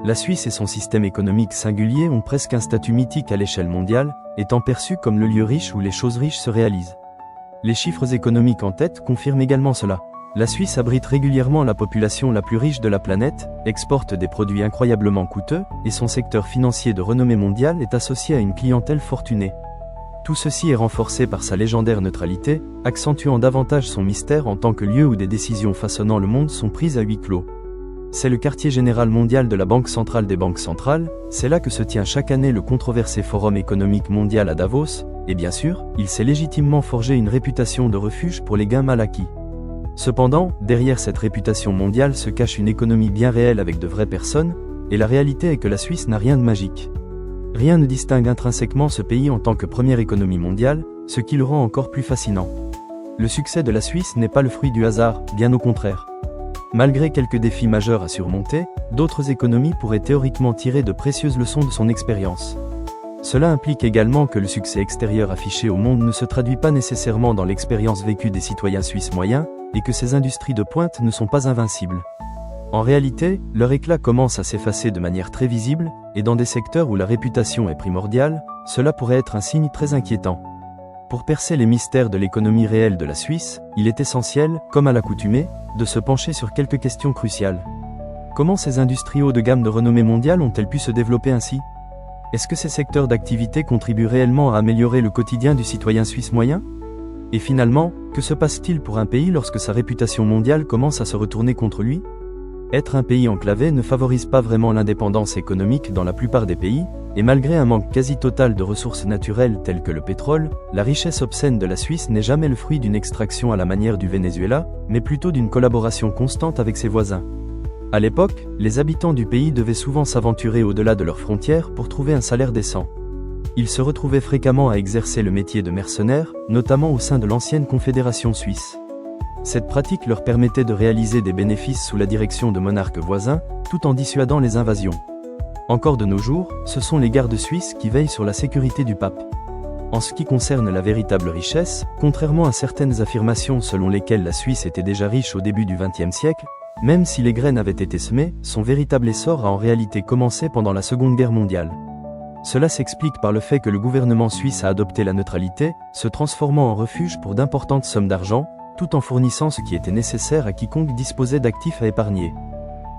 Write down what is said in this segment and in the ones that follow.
La Suisse et son système économique singulier ont presque un statut mythique à l'échelle mondiale, étant perçus comme le lieu riche où les choses riches se réalisent. Les chiffres économiques en tête confirment également cela. La Suisse abrite régulièrement la population la plus riche de la planète, exporte des produits incroyablement coûteux, et son secteur financier de renommée mondiale est associé à une clientèle fortunée. Tout ceci est renforcé par sa légendaire neutralité, accentuant davantage son mystère en tant que lieu où des décisions façonnant le monde sont prises à huis clos. C'est le quartier général mondial de la Banque centrale des banques centrales, c'est là que se tient chaque année le controversé Forum économique mondial à Davos, et bien sûr, il s'est légitimement forgé une réputation de refuge pour les gains mal acquis. Cependant, derrière cette réputation mondiale se cache une économie bien réelle avec de vraies personnes, et la réalité est que la Suisse n'a rien de magique. Rien ne distingue intrinsèquement ce pays en tant que première économie mondiale, ce qui le rend encore plus fascinant. Le succès de la Suisse n'est pas le fruit du hasard, bien au contraire. Malgré quelques défis majeurs à surmonter, d'autres économies pourraient théoriquement tirer de précieuses leçons de son expérience. Cela implique également que le succès extérieur affiché au monde ne se traduit pas nécessairement dans l'expérience vécue des citoyens suisses moyens, et que ces industries de pointe ne sont pas invincibles. En réalité, leur éclat commence à s'effacer de manière très visible, et dans des secteurs où la réputation est primordiale, cela pourrait être un signe très inquiétant. Pour percer les mystères de l'économie réelle de la Suisse, il est essentiel, comme à l'accoutumée, de se pencher sur quelques questions cruciales. Comment ces industries haut de gamme de renommée mondiale ont-elles pu se développer ainsi ? Est-ce que ces secteurs d'activité contribuent réellement à améliorer le quotidien du citoyen suisse moyen ? Et finalement, que se passe-t-il pour un pays lorsque sa réputation mondiale commence à se retourner contre lui ? Être un pays enclavé ne favorise pas vraiment l'indépendance économique dans la plupart des pays, et malgré un manque quasi total de ressources naturelles telles que le pétrole, la richesse obscène de la Suisse n'est jamais le fruit d'une extraction à la manière du Venezuela, mais plutôt d'une collaboration constante avec ses voisins. À l'époque, les habitants du pays devaient souvent s'aventurer au-delà de leurs frontières pour trouver un salaire décent. Ils se retrouvaient fréquemment à exercer le métier de mercenaires, notamment au sein de l'ancienne Confédération suisse. Cette pratique leur permettait de réaliser des bénéfices sous la direction de monarques voisins, tout en dissuadant les invasions. Encore de nos jours, ce sont les gardes suisses qui veillent sur la sécurité du pape. En ce qui concerne la véritable richesse, contrairement à certaines affirmations selon lesquelles la Suisse était déjà riche au début du XXe siècle, même si les graines avaient été semées, son véritable essor a en réalité commencé pendant la Seconde Guerre mondiale. Cela s'explique par le fait que le gouvernement suisse a adopté la neutralité, se transformant en refuge pour d'importantes sommes d'argent, tout en fournissant ce qui était nécessaire à quiconque disposait d'actifs à épargner.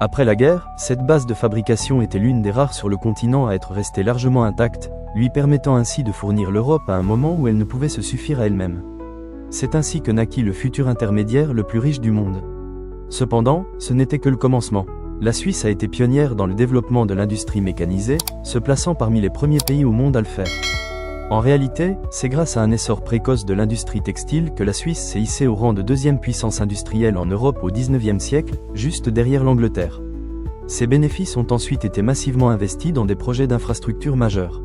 Après la guerre, cette base de fabrication était l'une des rares sur le continent à être restée largement intacte, lui permettant ainsi de fournir l'Europe à un moment où elle ne pouvait se suffire à elle-même. C'est ainsi que naquit le futur intermédiaire le plus riche du monde. Cependant, ce n'était que le commencement. La Suisse a été pionnière dans le développement de l'industrie mécanisée, se plaçant parmi les premiers pays au monde à le faire. En réalité, c'est grâce à un essor précoce de l'industrie textile que la Suisse s'est hissée au rang de deuxième puissance industrielle en Europe au XIXe siècle, juste derrière l'Angleterre. Ces bénéfices ont ensuite été massivement investis dans des projets d'infrastructures majeurs.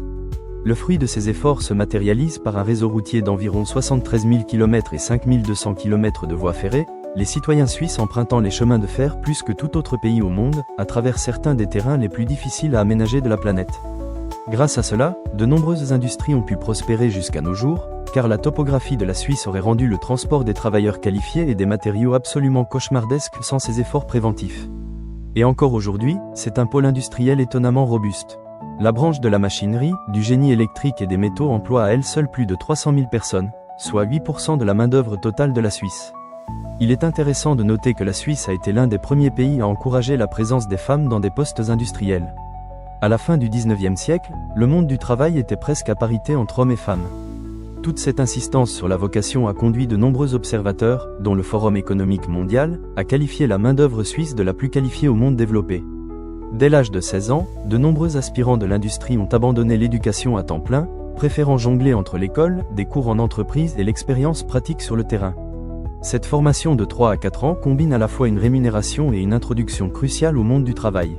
Le fruit de ces efforts se matérialise par un réseau routier d'environ 73 000 km et 5 200 km de voies ferrées, les citoyens suisses empruntant les chemins de fer plus que tout autre pays au monde, à travers certains des terrains les plus difficiles à aménager de la planète. Grâce à cela, de nombreuses industries ont pu prospérer jusqu'à nos jours, car la topographie de la Suisse aurait rendu le transport des travailleurs qualifiés et des matériaux absolument cauchemardesque sans ces efforts préventifs. Et encore aujourd'hui, c'est un pôle industriel étonnamment robuste. La branche de la machinerie, du génie électrique et des métaux emploie à elle seule plus de 300 000 personnes, soit 8% de la main-d'œuvre totale de la Suisse. Il est intéressant de noter que la Suisse a été l'un des premiers pays à encourager la présence des femmes dans des postes industriels. À la fin du XIXe siècle, le monde du travail était presque à parité entre hommes et femmes. Toute cette insistance sur la vocation a conduit de nombreux observateurs, dont le Forum économique mondial, à qualifier la main-d'œuvre suisse de la plus qualifiée au monde développé. Dès l'âge de 16 ans, de nombreux aspirants de l'industrie ont abandonné l'éducation à temps plein, préférant jongler entre l'école, des cours en entreprise et l'expérience pratique sur le terrain. Cette formation de 3 à 4 ans combine à la fois une rémunération et une introduction cruciale au monde du travail.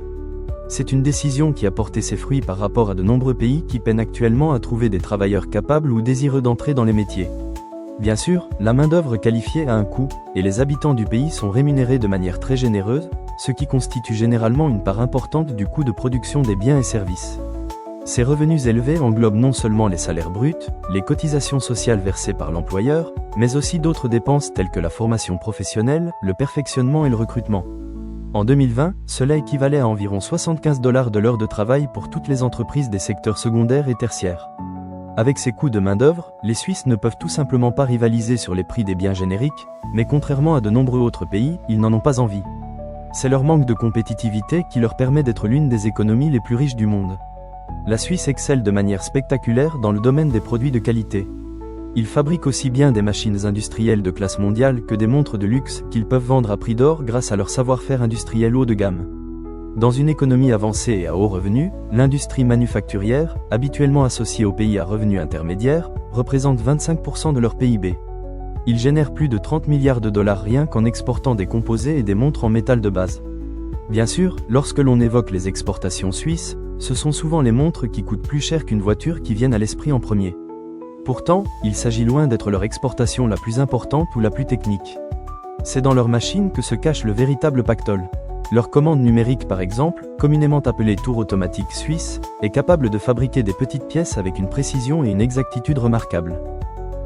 C'est une décision qui a porté ses fruits par rapport à de nombreux pays qui peinent actuellement à trouver des travailleurs capables ou désireux d'entrer dans les métiers. Bien sûr, la main-d'œuvre qualifiée a un coût, et les habitants du pays sont rémunérés de manière très généreuse, ce qui constitue généralement une part importante du coût de production des biens et services. Ces revenus élevés englobent non seulement les salaires bruts, les cotisations sociales versées par l'employeur, mais aussi d'autres dépenses telles que la formation professionnelle, le perfectionnement et le recrutement. En 2020, cela équivalait à environ 75 $ de l'heure de travail pour toutes les entreprises des secteurs secondaires et tertiaires. Avec ces coûts de main-d'œuvre, les Suisses ne peuvent tout simplement pas rivaliser sur les prix des biens génériques, mais contrairement à de nombreux autres pays, ils n'en ont pas envie. C'est leur manque de compétitivité qui leur permet d'être l'une des économies les plus riches du monde. La Suisse excelle de manière spectaculaire dans le domaine des produits de qualité. Ils fabriquent aussi bien des machines industrielles de classe mondiale que des montres de luxe qu'ils peuvent vendre à prix d'or grâce à leur savoir-faire industriel haut de gamme. Dans une économie avancée et à haut revenu, l'industrie manufacturière, habituellement associée aux pays à revenus intermédiaires, représente 25% de leur PIB. Ils génèrent plus de 30 milliards de dollars rien qu'en exportant des composés et des montres en métal de base. Bien sûr, lorsque l'on évoque les exportations suisses, ce sont souvent les montres qui coûtent plus cher qu'une voiture qui viennent à l'esprit en premier. Pourtant, il s'agit loin d'être leur exportation la plus importante ou la plus technique. C'est dans leurs machines que se cache le véritable pactole. Leur commande numérique par exemple, communément appelée tour automatique suisse, est capable de fabriquer des petites pièces avec une précision et une exactitude remarquables.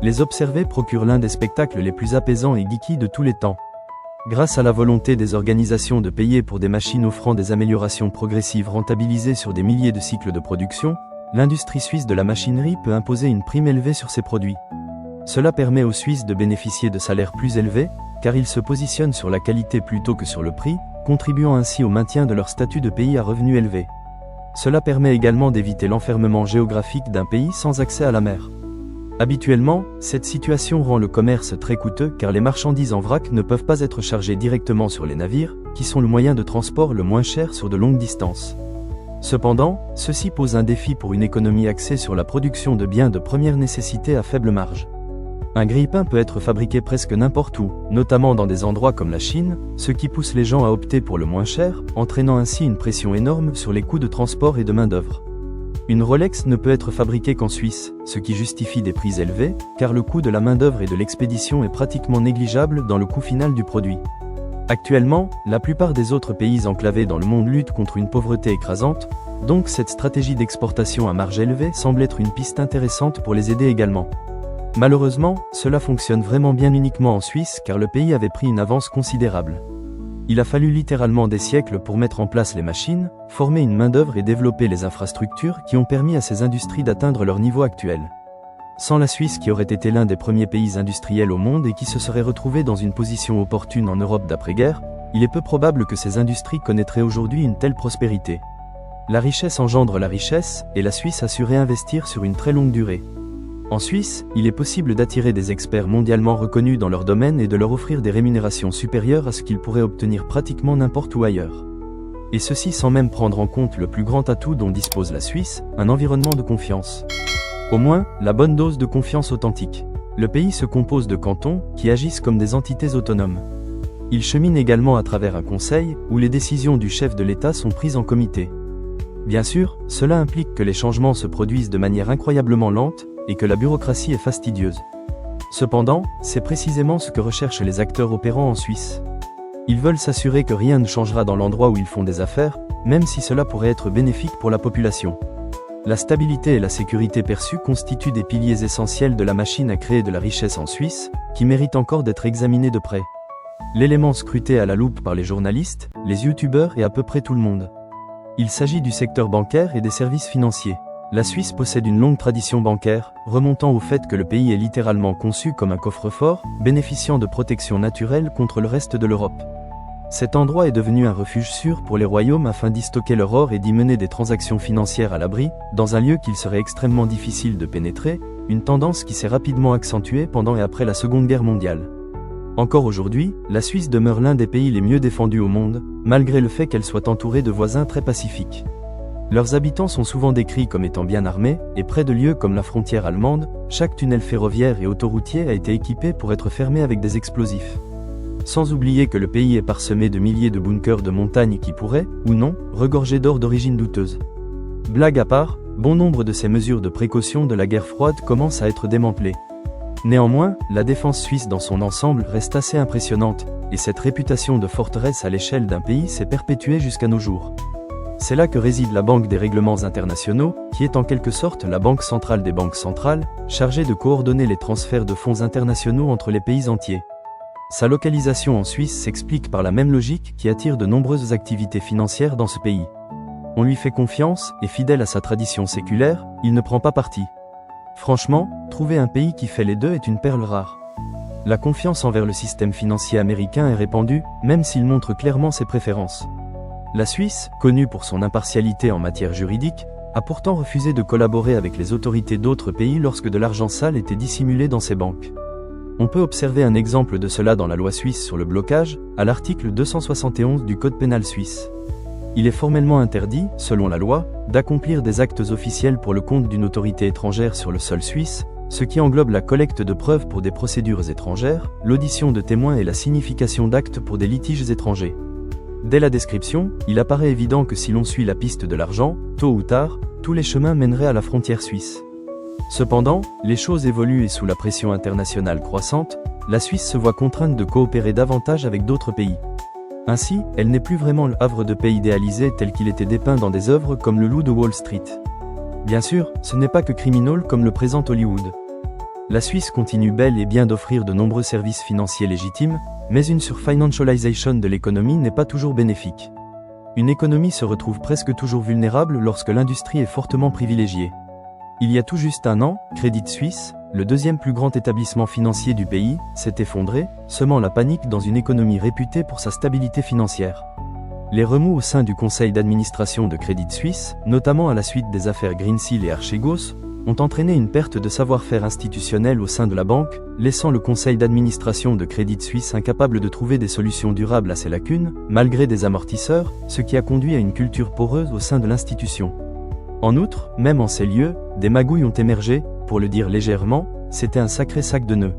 Les observer procure l'un des spectacles les plus apaisants et geeky de tous les temps. Grâce à la volonté des organisations de payer pour des machines offrant des améliorations progressives rentabilisées sur des milliers de cycles de production, l'industrie suisse de la machinerie peut imposer une prime élevée sur ses produits. Cela permet aux Suisses de bénéficier de salaires plus élevés, car ils se positionnent sur la qualité plutôt que sur le prix, contribuant ainsi au maintien de leur statut de pays à revenus élevés. Cela permet également d'éviter l'enfermement géographique d'un pays sans accès à la mer. Habituellement, cette situation rend le commerce très coûteux car les marchandises en vrac ne peuvent pas être chargées directement sur les navires, qui sont le moyen de transport le moins cher sur de longues distances. Cependant, ceci pose un défi pour une économie axée sur la production de biens de première nécessité à faible marge. Un grille-pain peut être fabriqué presque n'importe où, notamment dans des endroits comme la Chine, ce qui pousse les gens à opter pour le moins cher, entraînant ainsi une pression énorme sur les coûts de transport et de main-d'œuvre. Une Rolex ne peut être fabriquée qu'en Suisse, ce qui justifie des prix élevés, car le coût de la main-d'œuvre et de l'expédition est pratiquement négligeable dans le coût final du produit. Actuellement, la plupart des autres pays enclavés dans le monde luttent contre une pauvreté écrasante, donc cette stratégie d'exportation à marge élevée semble être une piste intéressante pour les aider également. Malheureusement, cela fonctionne vraiment bien uniquement en Suisse car le pays avait pris une avance considérable. Il a fallu littéralement des siècles pour mettre en place les machines, former une main-d'œuvre et développer les infrastructures qui ont permis à ces industries d'atteindre leur niveau actuel. Sans la Suisse qui aurait été l'un des premiers pays industriels au monde et qui se serait retrouvé dans une position opportune en Europe d'après-guerre, il est peu probable que ces industries connaîtraient aujourd'hui une telle prospérité. La richesse engendre la richesse, et la Suisse a su réinvestir sur une très longue durée. En Suisse, il est possible d'attirer des experts mondialement reconnus dans leur domaine et de leur offrir des rémunérations supérieures à ce qu'ils pourraient obtenir pratiquement n'importe où ailleurs. Et ceci sans même prendre en compte le plus grand atout dont dispose la Suisse, un environnement de confiance. Au moins, la bonne dose de confiance authentique. Le pays se compose de cantons, qui agissent comme des entités autonomes. Il chemine également à travers un conseil, où les décisions du chef de l'État sont prises en comité. Bien sûr, cela implique que les changements se produisent de manière incroyablement lente, et que la bureaucratie est fastidieuse. Cependant, c'est précisément ce que recherchent les acteurs opérant en Suisse. Ils veulent s'assurer que rien ne changera dans l'endroit où ils font des affaires, même si cela pourrait être bénéfique pour la population. La stabilité et la sécurité perçues constituent des piliers essentiels de la machine à créer de la richesse en Suisse, qui mérite encore d'être examinée de près. L'élément scruté à la loupe par les journalistes, les youtubeurs et à peu près tout le monde. Il s'agit du secteur bancaire et des services financiers. La Suisse possède une longue tradition bancaire, remontant au fait que le pays est littéralement conçu comme un coffre-fort, bénéficiant de protection naturelle contre le reste de l'Europe. Cet endroit est devenu un refuge sûr pour les royaumes afin d'y stocker leur or et d'y mener des transactions financières à l'abri, dans un lieu qu'il serait extrêmement difficile de pénétrer, une tendance qui s'est rapidement accentuée pendant et après la Seconde Guerre mondiale. Encore aujourd'hui, la Suisse demeure l'un des pays les mieux défendus au monde, malgré le fait qu'elle soit entourée de voisins très pacifiques. Leurs habitants sont souvent décrits comme étant bien armés, et près de lieux comme la frontière allemande, chaque tunnel ferroviaire et autoroutier a été équipé pour être fermé avec des explosifs. Sans oublier que le pays est parsemé de milliers de bunkers de montagne qui pourraient, ou non, regorger d'or d'origine douteuse. Blague à part, bon nombre de ces mesures de précaution de la guerre froide commencent à être démantelées. Néanmoins, la défense suisse dans son ensemble reste assez impressionnante, et cette réputation de forteresse à l'échelle d'un pays s'est perpétuée jusqu'à nos jours. C'est là que réside la Banque des règlements internationaux, qui est en quelque sorte la banque centrale des banques centrales, chargée de coordonner les transferts de fonds internationaux entre les pays entiers. Sa localisation en Suisse s'explique par la même logique qui attire de nombreuses activités financières dans ce pays. On lui fait confiance, et fidèle à sa tradition séculaire, il ne prend pas parti. Franchement, trouver un pays qui fait les deux est une perle rare. La confiance envers le système financier américain est répandue, même s'il montre clairement ses préférences. La Suisse, connue pour son impartialité en matière juridique, a pourtant refusé de collaborer avec les autorités d'autres pays lorsque de l'argent sale était dissimulé dans ses banques. On peut observer un exemple de cela dans la loi suisse sur le blocage, à l'article 271 du Code pénal suisse. Il est formellement interdit, selon la loi, d'accomplir des actes officiels pour le compte d'une autorité étrangère sur le sol suisse, ce qui englobe la collecte de preuves pour des procédures étrangères, l'audition de témoins et la signification d'actes pour des litiges étrangers. Dès la description, il apparaît évident que si l'on suit la piste de l'argent, tôt ou tard, tous les chemins mèneraient à la frontière suisse. Cependant, les choses évoluent et sous la pression internationale croissante, la Suisse se voit contrainte de coopérer davantage avec d'autres pays. Ainsi, elle n'est plus vraiment le havre de paix idéalisé tel qu'il était dépeint dans des œuvres comme Le Loup de Wall Street. Bien sûr, ce n'est pas que criminel comme le présente Hollywood. La Suisse continue bel et bien d'offrir de nombreux services financiers légitimes, mais une surfinancialisation de l'économie n'est pas toujours bénéfique. Une économie se retrouve presque toujours vulnérable lorsque l'industrie est fortement privilégiée. Il y a tout juste un an, Credit Suisse, le deuxième plus grand établissement financier du pays, s'est effondré, semant la panique dans une économie réputée pour sa stabilité financière. Les remous au sein du conseil d'administration de Credit Suisse, notamment à la suite des affaires Greensill et Archegos, ont entraîné une perte de savoir-faire institutionnel au sein de la banque, laissant le conseil d'administration de Credit Suisse incapable de trouver des solutions durables à ses lacunes, malgré des amortisseurs, ce qui a conduit à une culture poreuse au sein de l'institution. En outre, même en ces lieux, des magouilles ont émergé, pour le dire légèrement, c'était un sacré sac de nœuds.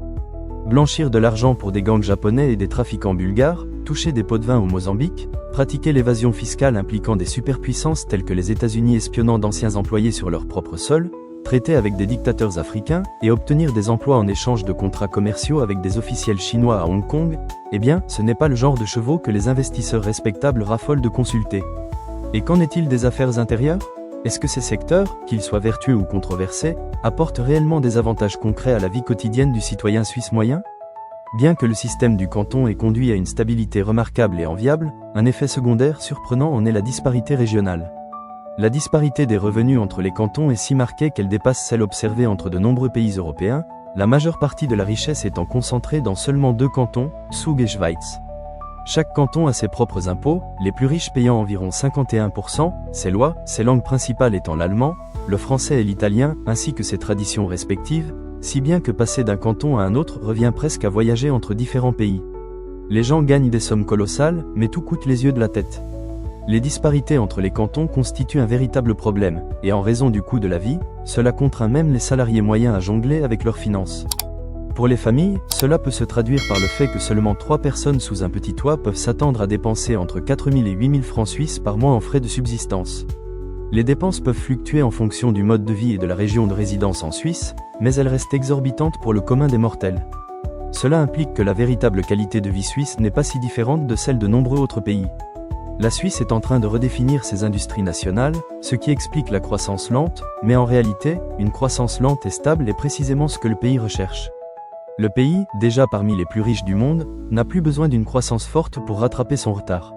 Blanchir de l'argent pour des gangs japonais et des trafiquants bulgares, toucher des pots de vin au Mozambique, pratiquer l'évasion fiscale impliquant des superpuissances telles que les États-Unis espionnant d'anciens employés sur leur propre sol, traiter avec des dictateurs africains et obtenir des emplois en échange de contrats commerciaux avec des officiels chinois à Hong Kong, eh bien, ce n'est pas le genre de chevaux que les investisseurs respectables raffolent de consulter. Et qu'en est-il des affaires intérieures ? Est-ce que ces secteurs, qu'ils soient vertueux ou controversés, apportent réellement des avantages concrets à la vie quotidienne du citoyen suisse moyen ? Bien que le système du canton ait conduit à une stabilité remarquable et enviable, un effet secondaire surprenant en est la disparité régionale. La disparité des revenus entre les cantons est si marquée qu'elle dépasse celle observée entre de nombreux pays européens, la majeure partie de la richesse étant concentrée dans seulement 2 cantons, Zug et Schweiz. Chaque canton a ses propres impôts, les plus riches payant environ 51%, ses lois, ses langues principales étant l'allemand, le français et l'italien, ainsi que ses traditions respectives, si bien que passer d'un canton à un autre revient presque à voyager entre différents pays. Les gens gagnent des sommes colossales, mais tout coûte les yeux de la tête. Les disparités entre les cantons constituent un véritable problème, et en raison du coût de la vie, cela contraint même les salariés moyens à jongler avec leurs finances. Pour les familles, cela peut se traduire par le fait que seulement 3 personnes sous un petit toit peuvent s'attendre à dépenser entre 4 000 et 8 000 francs suisses par mois en frais de subsistance. Les dépenses peuvent fluctuer en fonction du mode de vie et de la région de résidence en Suisse, mais elles restent exorbitantes pour le commun des mortels. Cela implique que la véritable qualité de vie suisse n'est pas si différente de celle de nombreux autres pays. La Suisse est en train de redéfinir ses industries nationales, ce qui explique la croissance lente, mais en réalité, une croissance lente et stable est précisément ce que le pays recherche. Le pays, déjà parmi les plus riches du monde, n'a plus besoin d'une croissance forte pour rattraper son retard.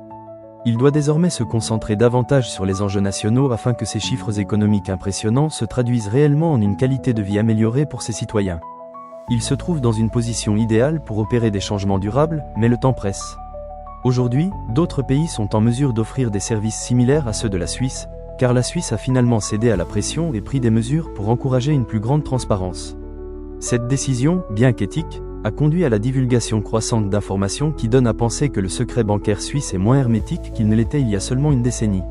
Il doit désormais se concentrer davantage sur les enjeux nationaux afin que ces chiffres économiques impressionnants se traduisent réellement en une qualité de vie améliorée pour ses citoyens. Il se trouve dans une position idéale pour opérer des changements durables, mais le temps presse. Aujourd'hui, d'autres pays sont en mesure d'offrir des services similaires à ceux de la Suisse, car la Suisse a finalement cédé à la pression et pris des mesures pour encourager une plus grande transparence. Cette décision, bien qu'éthique, a conduit à la divulgation croissante d'informations qui donnent à penser que le secret bancaire suisse est moins hermétique qu'il ne l'était il y a seulement une décennie.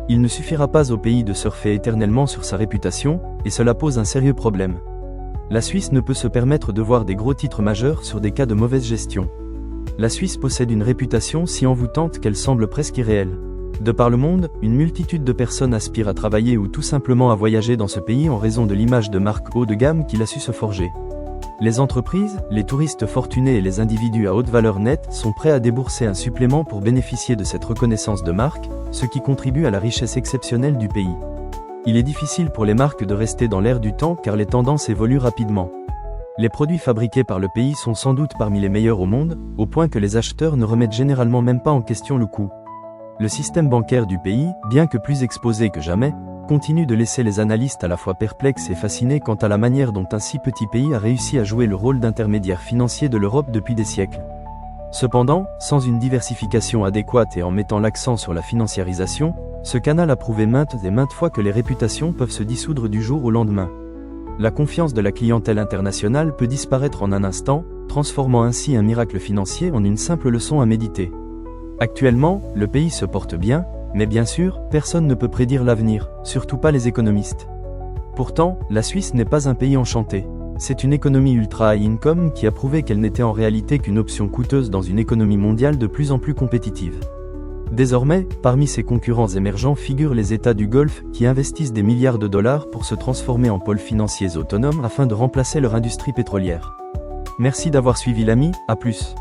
Il ne suffira pas au pays de surfer éternellement sur sa réputation, et cela pose un sérieux problème. La Suisse ne peut se permettre de voir des gros titres majeurs sur des cas de mauvaise gestion. La Suisse possède une réputation si envoûtante qu'elle semble presque irréelle. De par le monde, une multitude de personnes aspirent à travailler ou tout simplement à voyager dans ce pays en raison de l'image de marque haut de gamme qu'il a su se forger. Les entreprises, les touristes fortunés et les individus à haute valeur nette sont prêts à débourser un supplément pour bénéficier de cette reconnaissance de marque, ce qui contribue à la richesse exceptionnelle du pays. Il est difficile pour les marques de rester dans l'air du temps car les tendances évoluent rapidement. Les produits fabriqués par le pays sont sans doute parmi les meilleurs au monde, au point que les acheteurs ne remettent généralement même pas en question le coût. Le système bancaire du pays, bien que plus exposé que jamais, continue de laisser les analystes à la fois perplexes et fascinés quant à la manière dont un si petit pays a réussi à jouer le rôle d'intermédiaire financier de l'Europe depuis des siècles. Cependant, sans une diversification adéquate et en mettant l'accent sur la financiarisation, ce canal a prouvé maintes et maintes fois que les réputations peuvent se dissoudre du jour au lendemain. La confiance de la clientèle internationale peut disparaître en un instant, transformant ainsi un miracle financier en une simple leçon à méditer. Actuellement, le pays se porte bien, mais bien sûr, personne ne peut prédire l'avenir, surtout pas les économistes. Pourtant, la Suisse n'est pas un pays enchanté. C'est une économie ultra high income qui a prouvé qu'elle n'était en réalité qu'une option coûteuse dans une économie mondiale de plus en plus compétitive. Désormais, parmi ses concurrents émergents figurent les États du Golfe qui investissent des milliards de dollars pour se transformer en pôles financiers autonomes afin de remplacer leur industrie pétrolière. Merci d'avoir suivi l'ami, à plus.